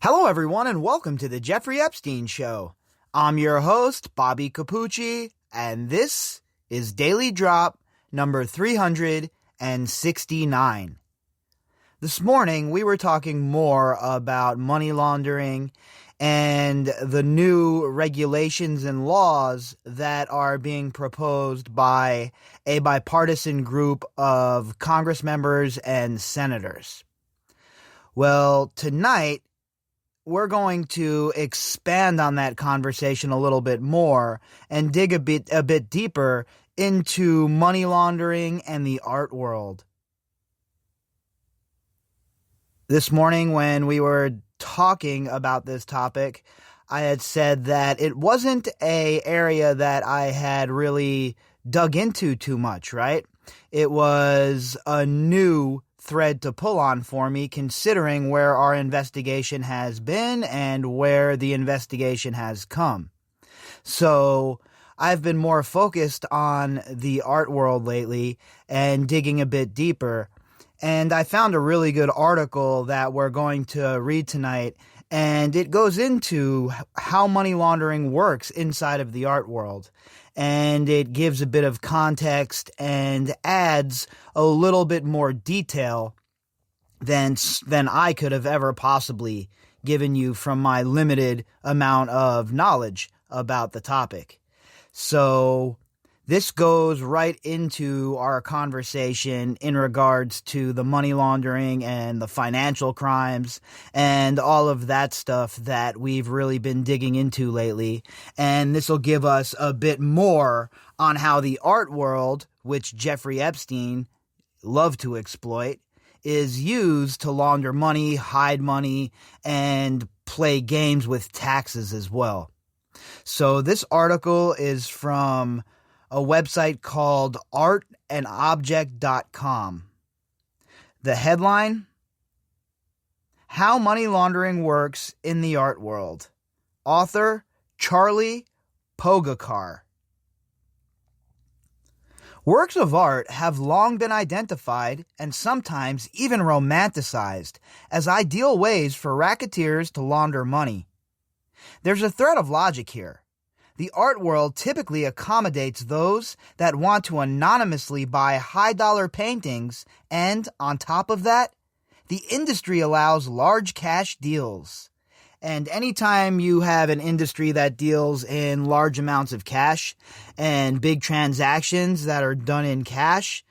Hello, everyone, and welcome to the Jeffrey Epstein Show. I'm your host, Bobbycapucci, and this is Daily Drop number 369. This morning, we were talking more about money laundering and the new regulations and laws that are being proposed by a bipartisan group of Congress members and senators. Well, tonight, we're going to expand on that conversation a little bit more and dig a bit deeper into money laundering and the art world. This morning when we were talking about this topic, I had said that it wasn't an area that I had really dug into too much, right? It was a new thread to pull on for me, considering where our investigation has been and where the investigation has come. So I've been more focused on the art world lately and digging a bit deeper. And I found a really good article that we're going to read tonight, and it goes into how money laundering works inside of the art world. And it gives a bit of context and adds a little bit more detail than I could have ever possibly given you from my limited amount of knowledge about the topic. So this goes right into our conversation in regards to the money laundering and the financial crimes and all of that stuff that we've really been digging into lately. And this will give us a bit more on how the art world, which Jeffrey Epstein loved to exploit, is used to launder money, hide money, and play games with taxes as well. So this article is from a website called artandobject.com. The headline: How Money Laundering Works in the Art World. Author Charlie Pogakar. Works of art have long been identified and sometimes even romanticized as ideal ways for racketeers to launder money. There's a thread of logic here. The art world typically accommodates those that want to anonymously buy high-dollar paintings, and, on top of that, the industry allows large cash deals. And anytime you have an industry that deals in large amounts of cash and big transactions that are done in cash,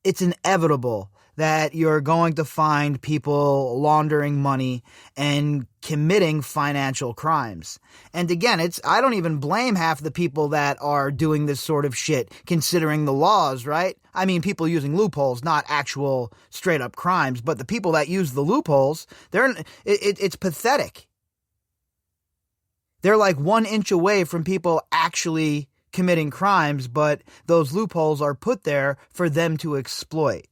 it's inevitable that you're going to find people laundering money and committing financial crimes. And again, I don't even blame half the people that are doing this sort of shit, considering the laws, right? I mean, people using loopholes, not actual straight up crimes, but the people that use the loopholes, it's pathetic. They're like 1 inch away from people actually committing crimes, but those loopholes are put there for them to exploit.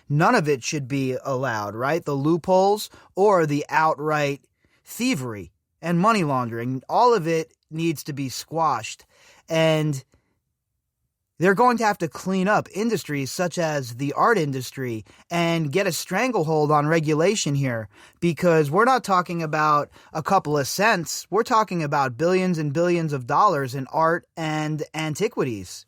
None of it should be allowed, right? The loopholes or the outright thievery and money laundering, all of it needs to be squashed. And they're going to have to clean up industries such as the art industry and get a stranglehold on regulation here, because we're not talking about a couple of cents. We're talking about billions and billions of dollars in art and antiquities.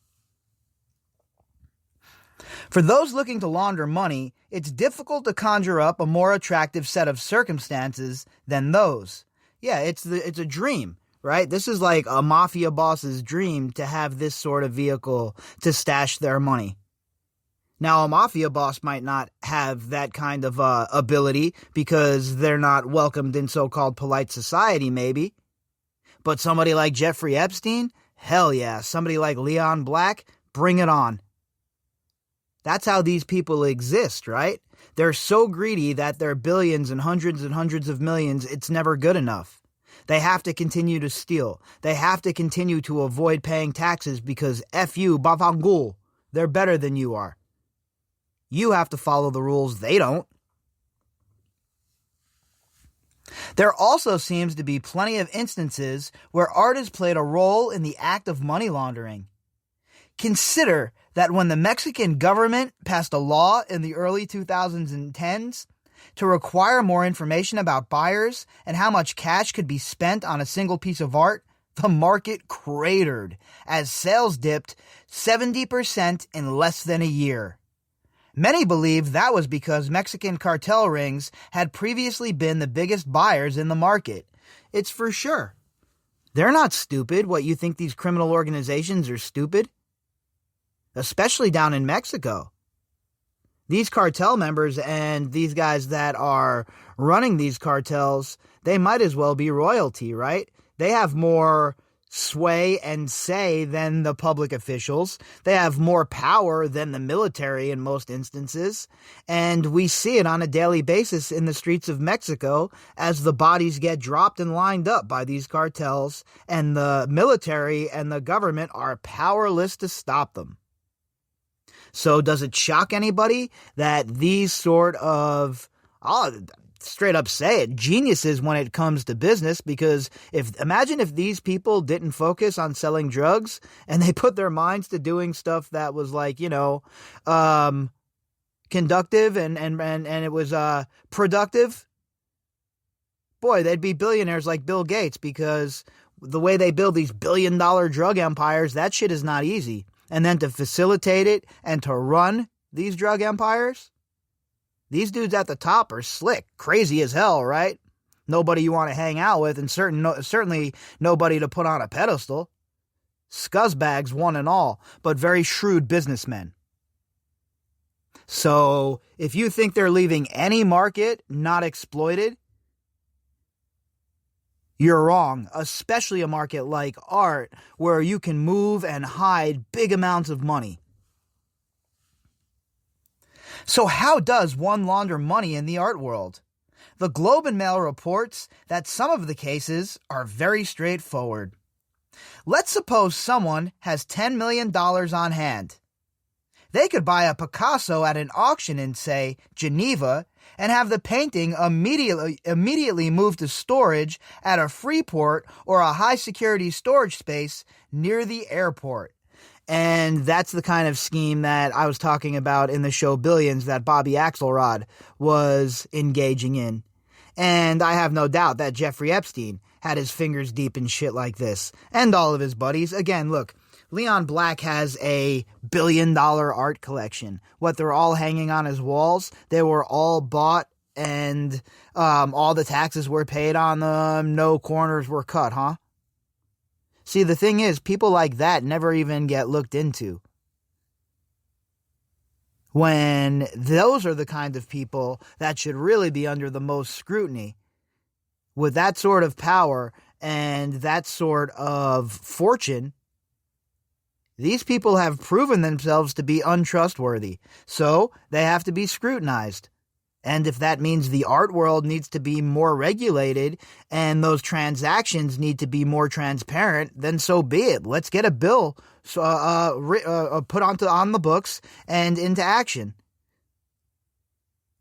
For those looking to launder money, it's difficult to conjure up a more attractive set of circumstances than those. Yeah, it's a dream, right? This is like a mafia boss's dream to have this sort of vehicle to stash their money. Now, a mafia boss might not have that kind of ability because they're not welcomed in so-called polite society, maybe. But somebody like Jeffrey Epstein, hell yeah. Somebody like Leon Black, bring it on. That's how these people exist, right? They're so greedy that their billions and hundreds of millions, it's never good enough. They have to continue to steal. They have to continue to avoid paying taxes because F you, Bavangul, they're better than you are. You have to follow the rules, they don't. There also seems to be plenty of instances where art has played a role in the act of money laundering. Consider that when the Mexican government passed a law in the early 2010s to require more information about buyers and how much cash could be spent on a single piece of art, the market cratered as sales dipped 70% in less than a year. Many believe that was because Mexican cartel rings had previously been the biggest buyers in the market. It's for sure. They're not stupid. What, you think these criminal organizations are stupid? Especially down in Mexico. These cartel members and these guys that are running these cartels, they might as well be royalty, right? They have more sway and say than the public officials. They have more power than the military in most instances. And we see it on a daily basis in the streets of Mexico as the bodies get dropped and lined up by these cartels, and the military and the government are powerless to stop them. So does it shock anybody that these sort of, I'll straight up say it, geniuses when it comes to business? Because imagine if these people didn't focus on selling drugs and they put their minds to doing stuff that was like, conductive and it was productive. Boy, they'd be billionaires like Bill Gates, because the way they build these billion-dollar drug empires, that shit is not easy. And then to facilitate it and to run these drug empires, these dudes at the top are slick, crazy as hell, right? Nobody you want to hang out with, and certainly nobody to put on a pedestal. Scuzzbags, one and all, but very shrewd businessmen. So if you think they're leaving any market not exploited, you're wrong, especially a market like art where you can move and hide big amounts of money. So how does one launder money in the art world? The Globe and Mail reports that some of the cases are very straightforward. Let's suppose someone has $10 million on hand. They could buy a Picasso at an auction in, say, Geneva, and have the painting immediately moved to storage at a free port or a high-security storage space near the airport. And that's the kind of scheme that I was talking about in the show Billions that Bobby Axelrod was engaging in. And I have no doubt that Jeffrey Epstein had his fingers deep in shit like this. And all of his buddies. Again, look, Leon Black has a billion-dollar art collection. What, they're all hanging on his walls? They were all bought and all the taxes were paid on them. No corners were cut, huh? See, the thing is, people like that never even get looked into. When those are the kind of people that should really be under the most scrutiny. With that sort of power and that sort of fortune, these people have proven themselves to be untrustworthy, so they have to be scrutinized. And if that means the art world needs to be more regulated and those transactions need to be more transparent, then so be it. Let's get a bill put on the books and into action.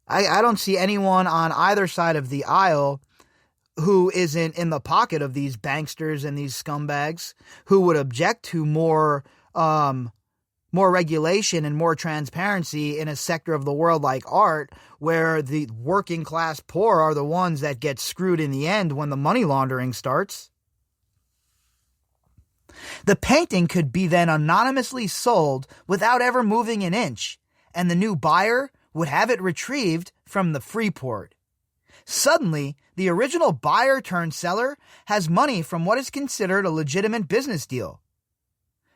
I don't see anyone on either side of the aisle who isn't in the pocket of these banksters and these scumbags who would object to more regulation and more transparency in a sector of the world like art, where the working class poor are the ones that get screwed in the end when the money laundering starts. The painting could be then anonymously sold without ever moving an inch, and the new buyer would have it retrieved from the free port. Suddenly, the original buyer turned seller has money from what is considered a legitimate business deal.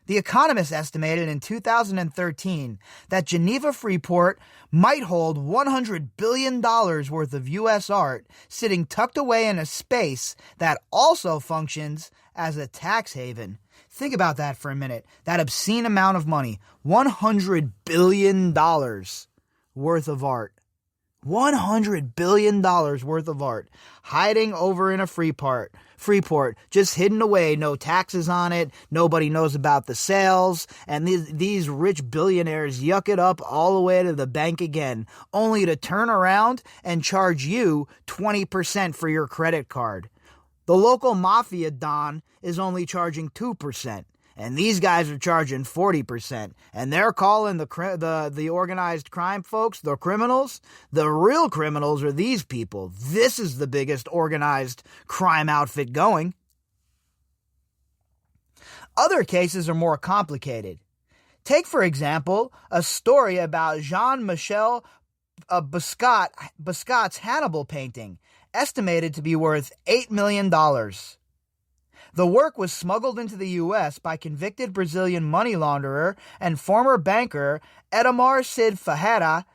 The Economist estimated in 2013 that Geneva Freeport might hold $100 billion worth of U.S. art sitting tucked away in a space that also functions as a tax haven. Think about that for a minute. That obscene amount of money. $100 billion worth of art. $100 billion worth of art hiding over in a Freeport, just hidden away, no taxes on it, nobody knows about the sales, and these rich billionaires yuck it up all the way to the bank again, only to turn around and charge you 20% for your credit card. The local mafia don is only charging 2%, and these guys are charging 40%, and they're calling the organized crime folks the criminals. The real criminals are these people. This is the biggest organized crime outfit going. Other cases are more complicated. Take, for example, a story about Jean-Michel Bascot's Hannibal painting, estimated to be worth $8 million. The work was smuggled into the U.S. by convicted Brazilian money launderer and former banker Edmar Cid Ferreira.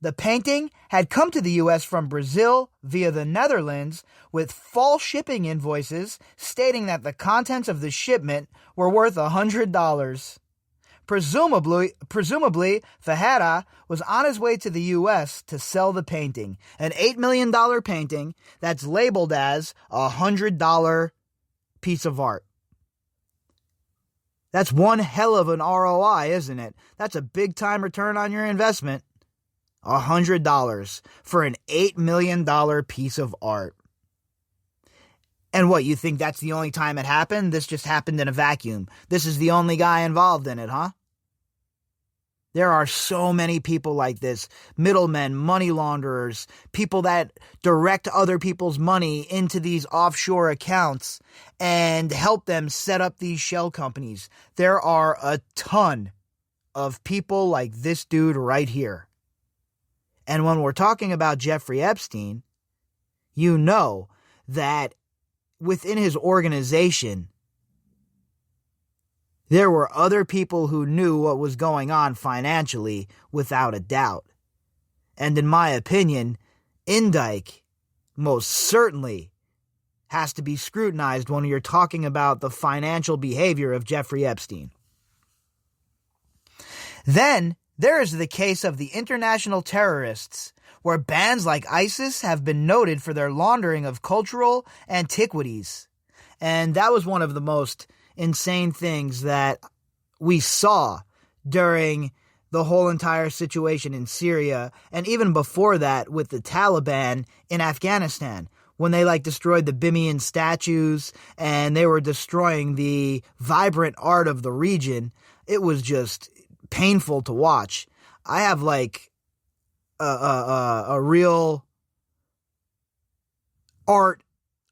The painting had come to the U.S. from Brazil via the Netherlands with false shipping invoices stating that the contents of the shipment were worth $100. Presumably, Ferreira was on his way to the U.S. to sell the painting, an $8 million painting that's labeled as a $100 piece of art. That's one hell of an ROI, isn't it? That's a big-time return on your investment. $100 for an $8 million piece of art. And what, you think that's the only time it happened? This just happened in a vacuum. This is the only guy involved in it, huh? There are so many people like this, middlemen, money launderers, people that direct other people's money into these offshore accounts and help them set up these shell companies. There are a ton of people like this dude right here. And when we're talking about Jeffrey Epstein, you know that within his organization, there were other people who knew what was going on financially, without a doubt. And in my opinion, Indike most certainly has to be scrutinized when you're talking about the financial behavior of Jeffrey Epstein. Then there is the case of the international terrorists, where bands like ISIS have been noted for their laundering of cultural antiquities. And that was one of the most insane things that we saw during the whole entire situation in Syria, and even before that with the Taliban in Afghanistan, when they destroyed the Bimian statues and they were destroying the vibrant art of the region. It was just painful to watch. I have a real art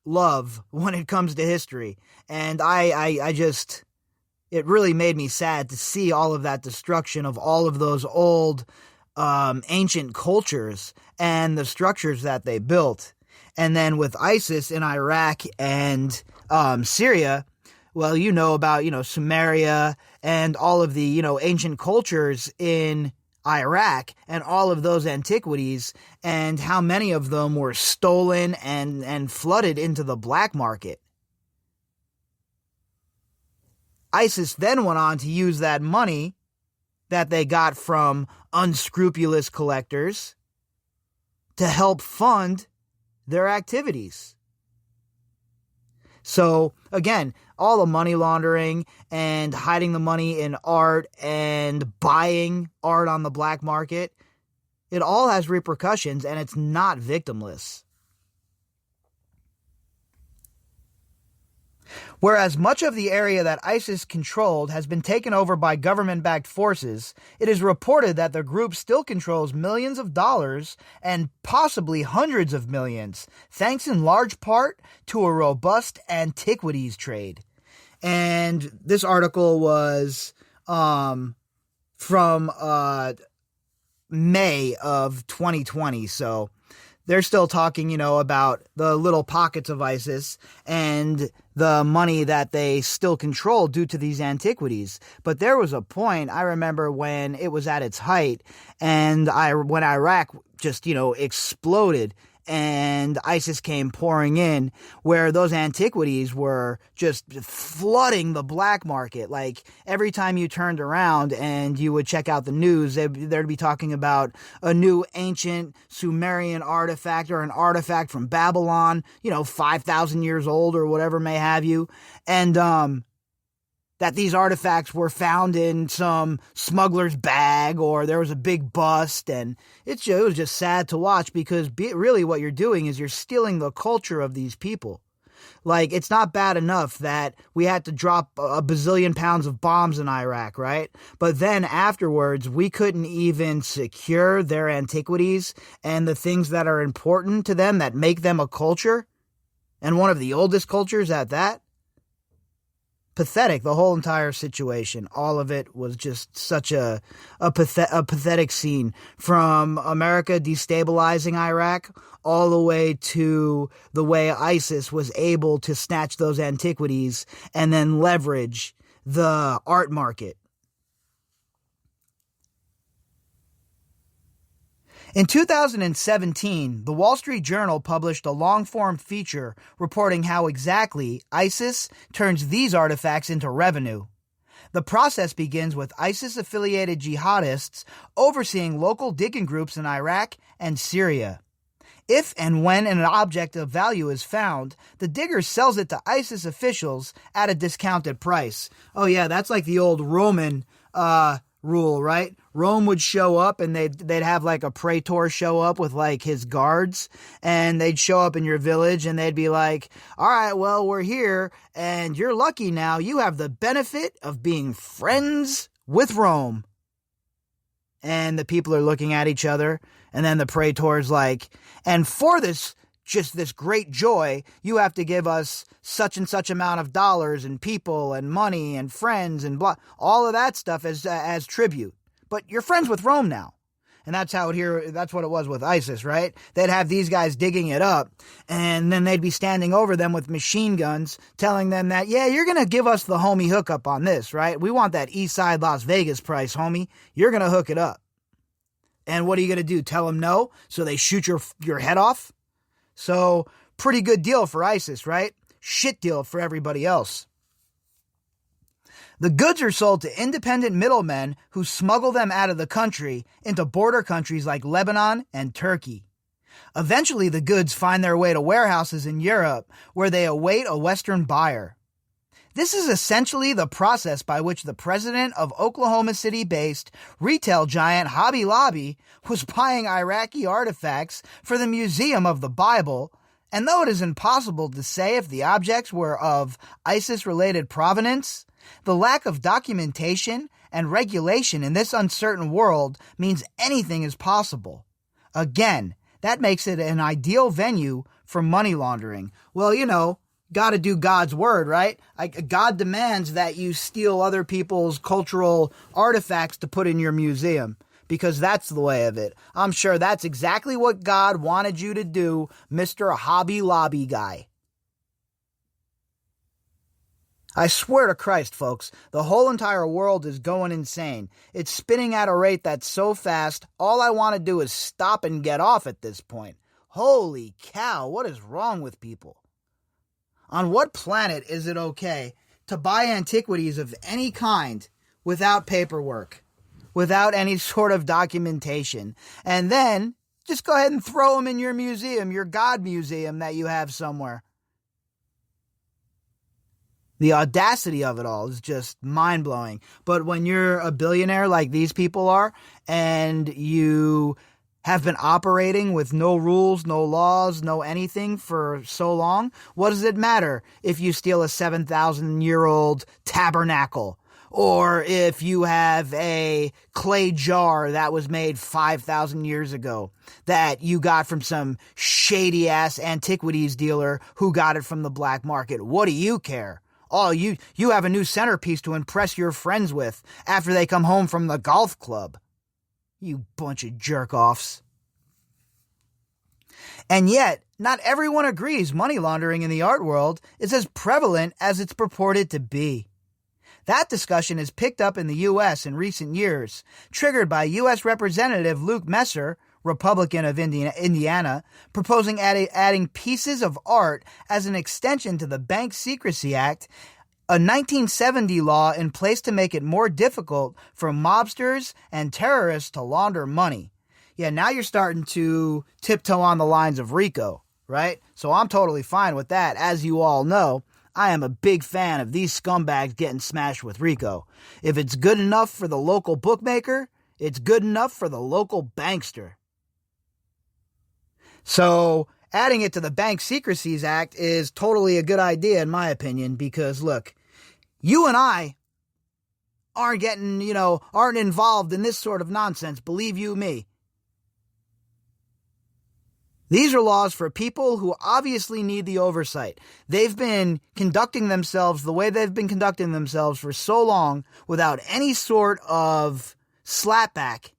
love when it comes to history. And I just, it really made me sad to see all of that destruction of all of those old ancient cultures and the structures that they built. And then with ISIS in Iraq and Syria, well, you know about, Sumeria and all of the, ancient cultures in Iraq and all of those antiquities, and how many of them were stolen and flooded into the black market. ISIS then went on to use that money that they got from unscrupulous collectors to help fund their activities. So, again, all the money laundering and hiding the money in art and buying art on the black market, it all has repercussions, and it's not victimless. Whereas much of the area that ISIS controlled has been taken over by government-backed forces, it is reported that the group still controls millions of dollars and possibly hundreds of millions, thanks in large part to a robust antiquities trade. And this article was from May of 2020, so they're still talking, about the little pockets of ISIS and the money that they still control due to these antiquities. But there was a point, I remember, when it was at its height, and when Iraq just, exploded and ISIS came pouring in, where those antiquities were just flooding the black market. Every time you turned around and you would check out the news, they'd be talking about a new ancient Sumerian artifact or an artifact from Babylon, 5,000 years old or whatever may have you. And that these artifacts were found in some smuggler's bag, or there was a big bust, and it was just sad to watch, because really what you're doing is you're stealing the culture of these people. Like, it's not bad enough that we had to drop a bazillion pounds of bombs in Iraq, right? But then afterwards, we couldn't even secure their antiquities and the things that are important to them that make them a culture, and one of the oldest cultures at that. Pathetic, the whole entire situation. All of it was just such a pathetic scene, from America destabilizing Iraq all the way to the way ISIS was able to snatch those antiquities and then leverage the art market. In 2017, the Wall Street Journal published a long-form feature reporting how exactly ISIS turns these artifacts into revenue. The process begins with ISIS-affiliated jihadists overseeing local digging groups in Iraq and Syria. If and when an object of value is found, the digger sells it to ISIS officials at a discounted price. Oh yeah, that's like the old Roman rule, right? Rome would show up and they'd have like a praetor show up with like his guards, and they'd show up in your village and they'd be like, all right, well, we're here and you're lucky now. You have the benefit of being friends with Rome. And the people are looking at each other, and then the praetor's like, and for this, just this great joy, you have to give us such and such amount of dollars and people and money and friends and blah, all of that stuff as tribute. But you're friends with Rome now. And that's what it was with ISIS, right? They'd have these guys digging it up, and then they'd be standing over them with machine guns, telling them that, yeah, you're going to give us the homie hookup on this, right? We want that East Side Las Vegas price, homie. You're going to hook it up. And what are you going to do? Tell them no? So they shoot your head off? So, pretty good deal for ISIS, right? Shit deal for everybody else. The goods are sold to independent middlemen who smuggle them out of the country into border countries like Lebanon and Turkey. Eventually, the goods find their way to warehouses in Europe, where they await a Western buyer. This is essentially the process by which the president of Oklahoma City-based retail giant Hobby Lobby was buying Iraqi artifacts for the Museum of the Bible, and though it is impossible to say if the objects were of ISIS-related provenance, the lack of documentation and regulation in this uncertain world means anything is possible. Again, that makes it an ideal venue for money laundering. Well, you know, got to do God's word, right? God demands that you steal other people's cultural artifacts to put in your museum, because that's the way of it. I'm sure that's exactly what God wanted you to do, Mr. Hobby Lobby guy. I swear to Christ, folks, the whole entire world is going insane. It's spinning at a rate that's so fast, all I want to do is stop and get off at this point. Holy cow, what is wrong with people? On what planet is it okay to buy antiquities of any kind without paperwork, without any sort of documentation, and then just go ahead and throw them in your museum, your God museum that you have somewhere? The audacity of it all is just mind-blowing. But when you're a billionaire like these people are, and you have been operating with no rules, no laws, no anything for so long, what does it matter if you steal a 7,000-year-old tabernacle, or if you have a clay jar that was made 5,000 years ago that you got from some shady-ass antiquities dealer who got it from the black market? What do you care? Oh, you have a new centerpiece to impress your friends with after they come home from the golf club. You bunch of jerk-offs. And yet, not everyone agrees money laundering in the art world is as prevalent as it's purported to be. That discussion has picked up in the U.S. in recent years, triggered by U.S. Representative Luke Messer, Republican of Indiana, proposing adding pieces of art as an extension to the Bank Secrecy Act, a 1970 law in place to make it more difficult for mobsters and terrorists to launder money. Yeah, now you're starting to tiptoe on the lines of RICO, right? So I'm totally fine with that. As you all know, I am a big fan of these scumbags getting smashed with RICO. If it's good enough for the local bookmaker, it's good enough for the local bankster. So adding it to the Bank Secrecies Act is totally a good idea, in my opinion, because, look, you and I aren't involved in this sort of nonsense, believe you me. These are laws for people who obviously need the oversight. They've been conducting themselves the way they've been conducting themselves for so long without any sort of slapback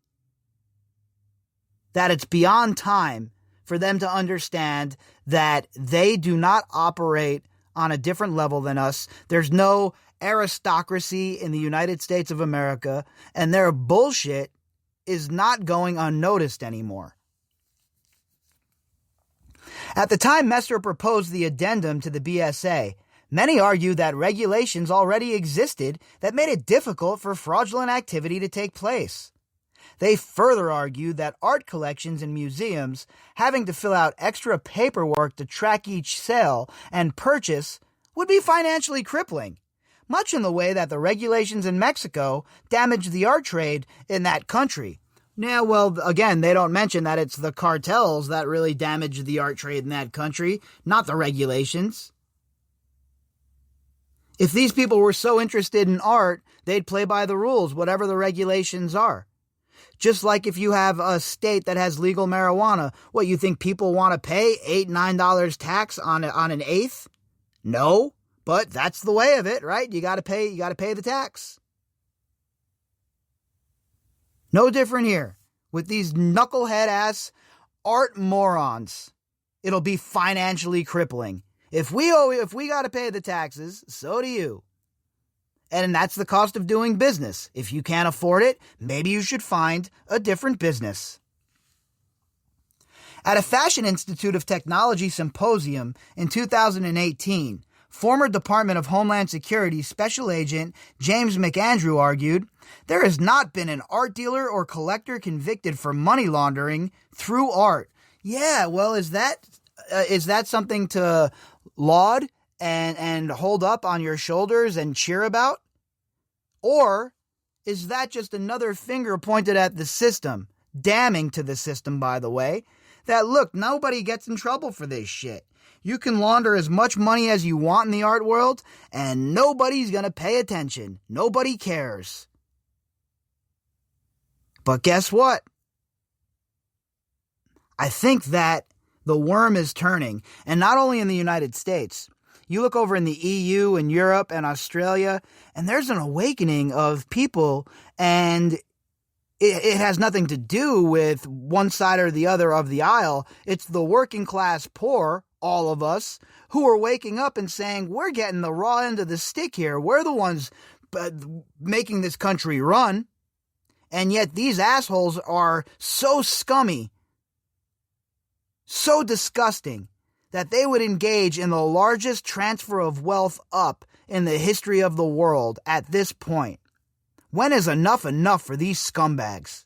that it's beyond time for them to understand that they do not operate on a different level than us. There's no aristocracy in the United States of America, and their bullshit is not going unnoticed anymore. At the time Messer proposed the addendum to the BSA, many argued that regulations already existed that made it difficult for fraudulent activity to take place. They further argued that art collections and museums having to fill out extra paperwork to track each sale and purchase would be financially crippling, much in the way that the regulations in Mexico damaged the art trade in that country. Now, well, again, they don't mention that it's the cartels that really damaged the art trade in that country, not the regulations. If these people were so interested in art, they'd play by the rules, whatever the regulations are. Just like if you have a state that has legal marijuana, what, you think people want to pay $8, $9 tax on an eighth? No, but that's the way of it, right? You got to pay the tax. No different here with these knucklehead-ass art morons. It'll be financially crippling. If we got to pay the taxes, so do you. And that's the cost of doing business. If you can't afford it, maybe you should find a different business. At a Fashion Institute of Technology symposium in 2018, former Department of Homeland Security Special Agent James McAndrew argued, there has not been an art dealer or collector convicted for money laundering through art. Yeah, well, is that something to laud and hold up on your shoulders and cheer about? Or is that just another finger pointed at the system, damning to the system, by the way, that, look, nobody gets in trouble for this shit. You can launder as much money as you want in the art world, and nobody's going to pay attention. Nobody cares. But guess what? I think that the worm is turning, and not only in the United States. You look over in the EU and Europe and Australia, and there's an awakening of people, and it has nothing to do with one side or the other of the aisle. It's the working class poor, all of us, who are waking up and saying, we're getting the raw end of the stick here. We're the ones making this country run. And yet these assholes are so scummy, so disgusting, that they would engage in the largest transfer of wealth up in the history of the world at this point. When is enough for these scumbags?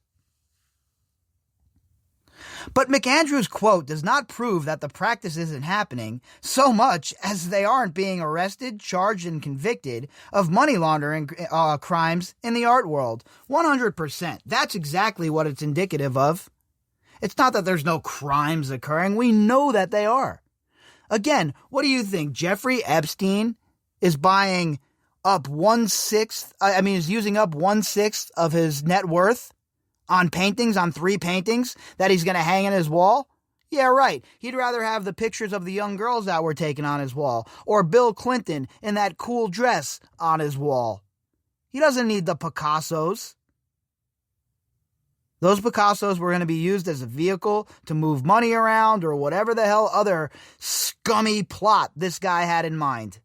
But McAndrew's quote does not prove that the practice isn't happening so much as they aren't being arrested, charged, and convicted of money laundering crimes in the art world. 100%. That's exactly what it's indicative of. It's not that there's no crimes occurring. We know that they are. Again, what do you think? Jeffrey Epstein is buying up is using up 1/6 of his net worth on paintings, on 3 paintings that he's going to hang on his wall? Yeah, right. He'd rather have the pictures of the young girls that were taken on his wall, or Bill Clinton in that cool dress on his wall. He doesn't need the Picassos. Those Picassos were going to be used as a vehicle to move money around or whatever the hell other scummy plot this guy had in mind.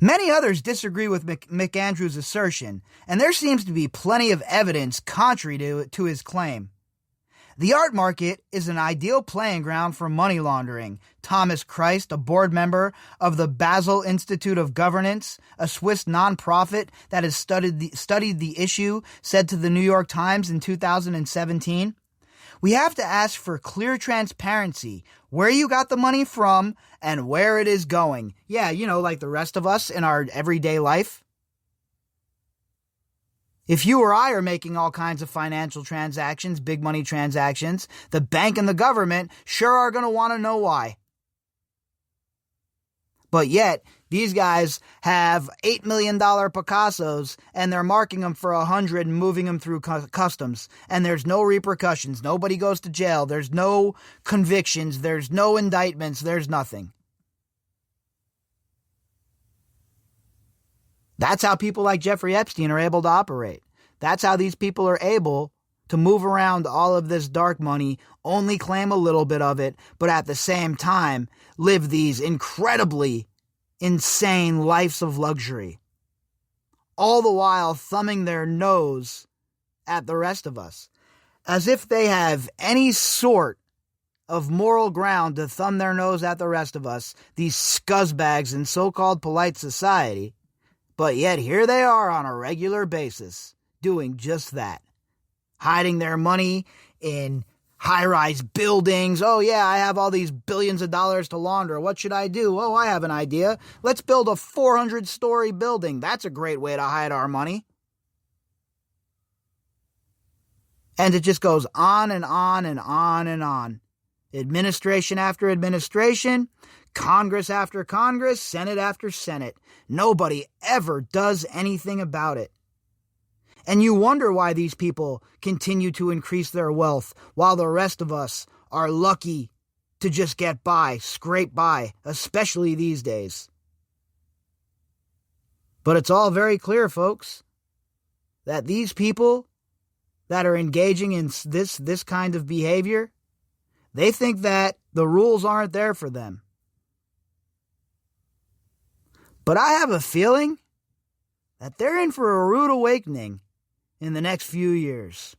Many others disagree with McAndrew's assertion, and there seems to be plenty of evidence contrary to his claim. The art market is an ideal playing ground for money laundering. Thomas Christ, a board member of the Basel Institute of Governance, a Swiss nonprofit that has studied the issue, said to the New York Times in 2017, "We have to ask for clear transparency, where you got the money from and where it is going." Yeah, like the rest of us in our everyday life. If you or I are making all kinds of financial transactions, big money transactions, the bank and the government sure are going to want to know why. But yet, these guys have $8 million Picassos, and they're marking them for 100 and moving them through customs. And there's no repercussions. Nobody goes to jail. There's no convictions. There's no indictments. There's nothing. That's how people like Jeffrey Epstein are able to operate. That's how these people are able to move around all of this dark money, only claim a little bit of it, but at the same time live these incredibly insane lives of luxury, all the while thumbing their nose at the rest of us, as if they have any sort of moral ground to thumb their nose at the rest of us, these scuzzbags in so-called polite society. But yet here they are on a regular basis, doing just that. Hiding their money in high-rise buildings. Oh yeah, I have all these billions of dollars to launder. What should I do? Oh, I have an idea. Let's build a 400-story building. That's a great way to hide our money. And it just goes on and on and on and on. Administration after administration, Congress after Congress, Senate after Senate. Nobody ever does anything about it. And you wonder why these people continue to increase their wealth while the rest of us are lucky to just get by, scrape by, especially these days. But it's all very clear, folks, that these people that are engaging in this kind of behavior, they think that the rules aren't there for them. But I have a feeling that they're in for a rude awakening in the next few years.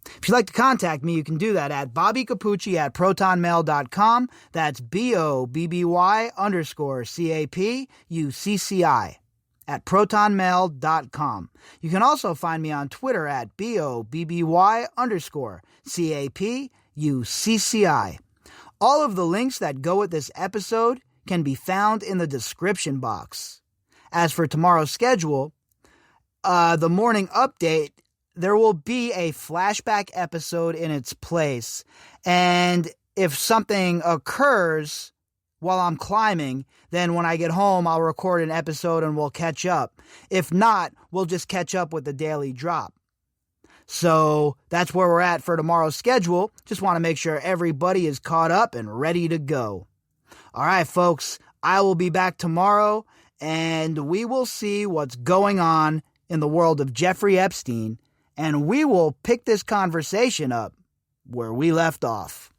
If you'd like to contact me, you can do that at Bobbycapucci at protonmail.com. That's BOBBY_CAPUCCI at protonmail.com. You can also find me on Twitter at BOBBY_CAPUCCI. All of the links that go with this episode can be found in the description box. As for tomorrow's schedule, the morning update, there will be a flashback episode in its place. And if something occurs while I'm climbing, then when I get home, I'll record an episode and we'll catch up. If not, we'll just catch up with the daily drop. So that's where we're at for tomorrow's schedule. Just want to make sure everybody is caught up and ready to go. All right, folks, I will be back tomorrow, and we will see what's going on in the world of Jeffrey Epstein, and we will pick this conversation up where we left off.